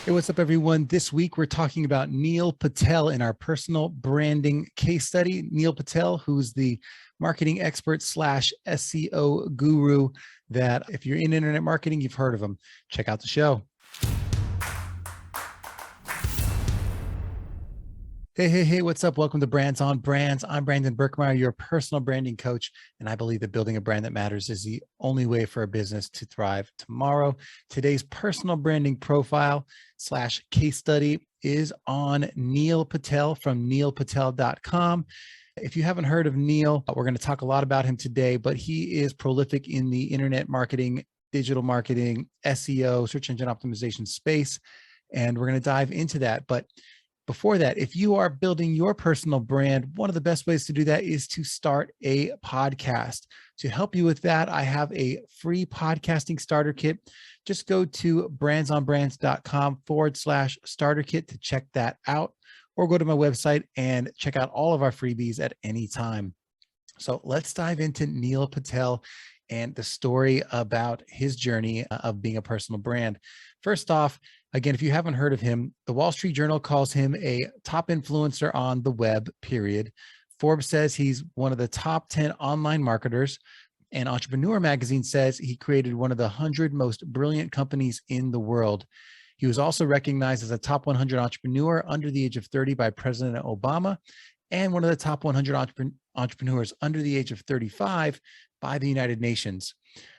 Hey, what's up, everyone? This week, we're talking about Neil Patel in our personal branding case study. Neil Patel, who's the marketing expert slash SEO guru that if you're in internet marketing, you've heard of him. Check out the show. Hey, what's up? Welcome to Brands on Brands. I'm Brandon Birkmeyer, your personal branding coach, and I believe that building a brand that matters is the only way for a business to thrive tomorrow. Today's personal branding profile slash case study is on Neil Patel from neilpatel.com. If you haven't heard of Neil, we're going to talk a lot about him today, but he is prolific in the internet marketing, digital marketing, SEO, search engine optimization space, and we're going to dive into that. But before that, if you are building your personal brand, one of the best ways to do that is to start a podcast. To help you with that, I have a free podcasting starter kit. Just go to brandsonbrands.com/starter kit to check that out, or go to my website and check out all of our freebies at any time. So let's dive into Neil Patel and the story about his journey of being a personal brand. First off, again, if you haven't heard of him, the Wall Street Journal calls him a top influencer on the web, period. Forbes says he's one of the top 10 online marketers, and Entrepreneur magazine says he created one of the 100 most brilliant companies in the world. He was also recognized as a top 100 entrepreneur under the age of 30 by President Obama, and one of the top 100 entrepreneurs under the age of 35 by the United Nations.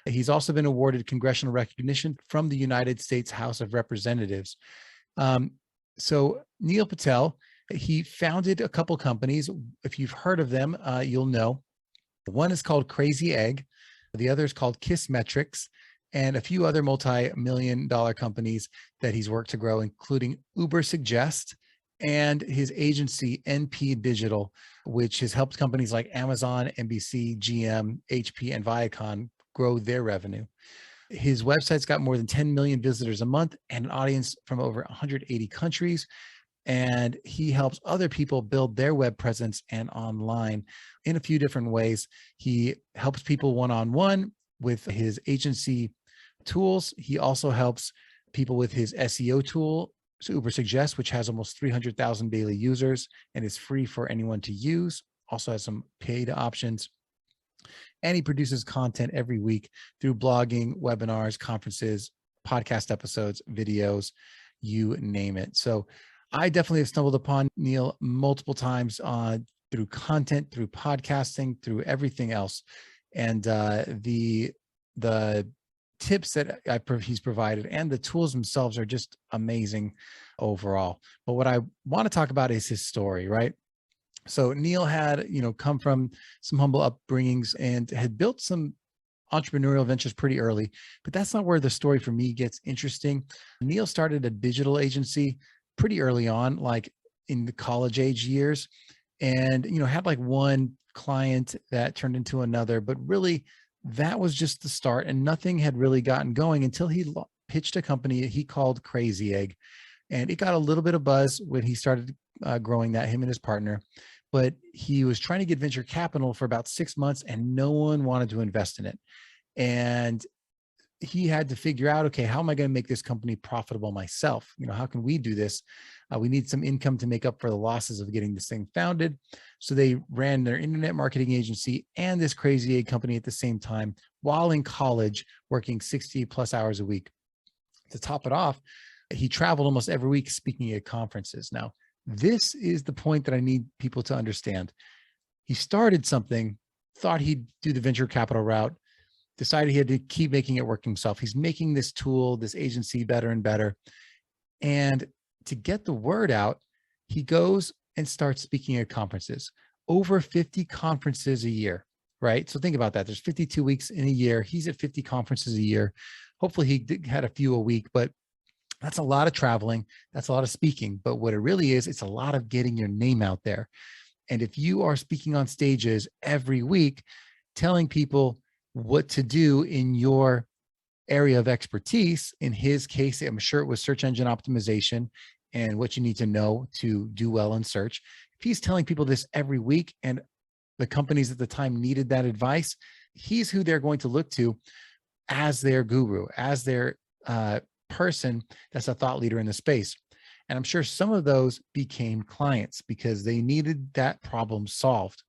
He's also been awarded congressional recognition from the United States House of Representatives. So Neil Patel, he founded a couple companies. If you've heard of them, you'll know. One is called Crazy Egg. The other is called Kissmetrics, and a few other multi-million-dollar companies that he's worked to grow, including Uber Suggest and his agency, NP Digital, which has helped companies like Amazon, NBC, GM, HP, and Viacom grow their revenue. His website's got more than 10 million visitors a month and an audience from over 180 countries. And he helps other people build their web presence and online in a few different ways. He helps people one-on-one with his agency tools. He also helps people with his SEO tool, Uber Suggest, which has almost 300,000 daily users and is free for anyone to use. Also has some paid options. And he produces content every week through blogging, webinars, conferences, podcast episodes, videos, you name it. So I definitely have stumbled upon Neil multiple times through content, through podcasting, through everything else. And the tips that he's provided and the tools themselves are just amazing overall. But what I want to talk about is his story, right? So Neil had, come from some humble upbringings and had built some entrepreneurial ventures pretty early, but that's not where the story for me gets interesting. Neil started a digital agency pretty early on, like in the college age years, and, had like one client that turned into another, but really that was just the start, and nothing had really gotten going until he pitched a company he called Crazy Egg. And it got a little bit of buzz when he started growing that, him and his partner. But he was trying to get venture capital for about 6 months and no one wanted to invest in it. And he had to figure out, okay, how am I going to make this company profitable myself? How can we do this? We need some income to make up for the losses of getting this thing founded. So they ran their internet marketing agency and this Crazy Egg company at the same time while in college, working 60 plus hours a week. To top it off, he traveled almost every week speaking at conferences. Now, this is the point that I need people to understand. He started something, thought he'd do the venture capital route, decided he had to keep making it work himself. He's making this tool, this agency better and better. And to get the word out, he goes and starts speaking at conferences, over 50 conferences a year, right? So think about that. There's 52 weeks in a year. He's at 50 conferences a year. Hopefully he had a few a week, but that's a lot of traveling. That's a lot of speaking. But what it really is, it's a lot of getting your name out there. And if you are speaking on stages every week, telling people what to do in your area of expertise, in his case, I'm sure it was search engine optimization and what you need to know to do well in search. If he's telling people this every week and the companies at the time needed that advice, he's who they're going to look to as their guru, as their person that's a thought leader in the space. And I'm sure some of those became clients because they needed that problem solved.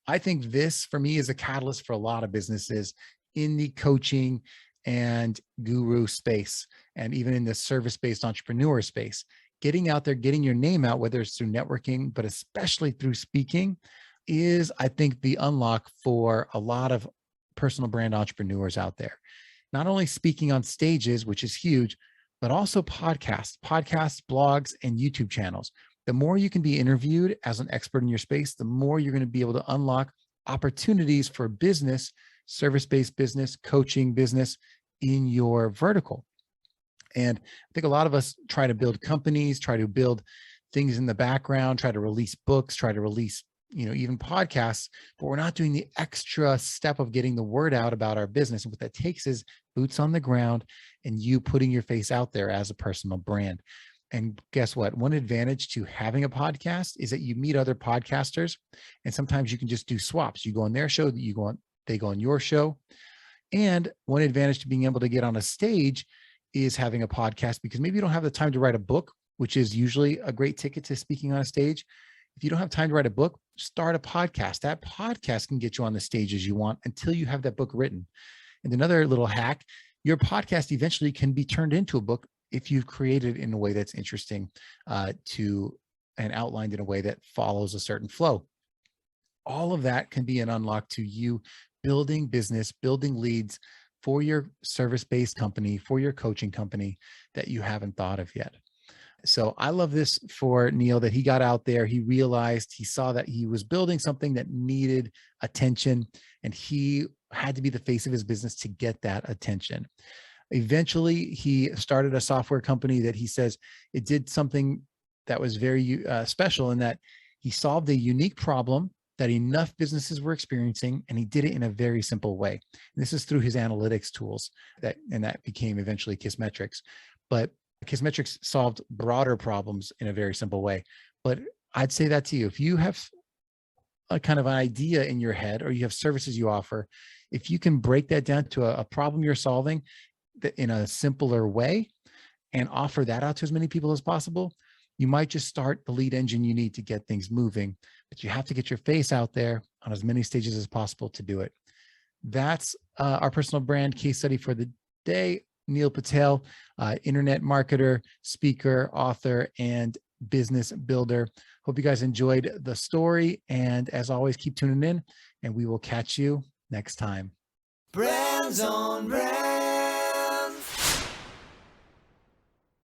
I think this for me is a catalyst for a lot of businesses in the coaching and guru space, and even in the service-based entrepreneur space. Getting out there, getting your name out, whether it's through networking, but especially through speaking, is, I think, the unlock for a lot of personal brand entrepreneurs out there. Not only speaking on stages, which is huge, but also podcasts, blogs, and YouTube channels. The more you can be interviewed as an expert in your space, the more you're going to be able to unlock opportunities for business, service-based business, coaching business in your vertical. And I think a lot of us try to build companies, try to build things in the background, try to release books, try to release, even podcasts, but we're not doing the extra step of getting the word out about our business. And what that takes is boots on the ground and you putting your face out there as a personal brand. And guess what? One advantage to having a podcast is that you meet other podcasters, and sometimes you can just do swaps. You go on their show, they go on your show. And one advantage to being able to get on a stage is having a podcast, because maybe you don't have the time to write a book, which is usually a great ticket to speaking on a stage. If you don't have time to write a book, start a podcast. That podcast can get you on the stages you want until you have that book written. And another little hack, your podcast eventually can be turned into a book if you've created it in a way that's interesting and outlined in a way that follows a certain flow. All of that can be an unlock to you building business, building leads for your service-based company, for your coaching company that you haven't thought of yet. So I love this for Neil, that he got out there, he realized, he saw that he was building something that needed attention, and he had to be the face of his business to get that attention. Eventually, he started a software company that he says it did something that was very special, in that he solved a unique problem that enough businesses were experiencing, and he did it in a very simple way. And this is through his analytics tools, that became eventually Kissmetrics. But Kissmetrics solved broader problems in a very simple way. But I'd say that to you, if you have a kind of an idea in your head, or you have services you offer, if you can break that down to a problem you're solving in a simpler way and offer that out to as many people as possible, you might just start the lead engine you need to get things moving. But you have to get your face out there on as many stages as possible to do it. That's our personal brand case study for the day. Neil Patel, internet marketer, speaker, author, and business builder. Hope you guys enjoyed the story. And as always, keep tuning in, and we will catch you next time. Brands on Brand.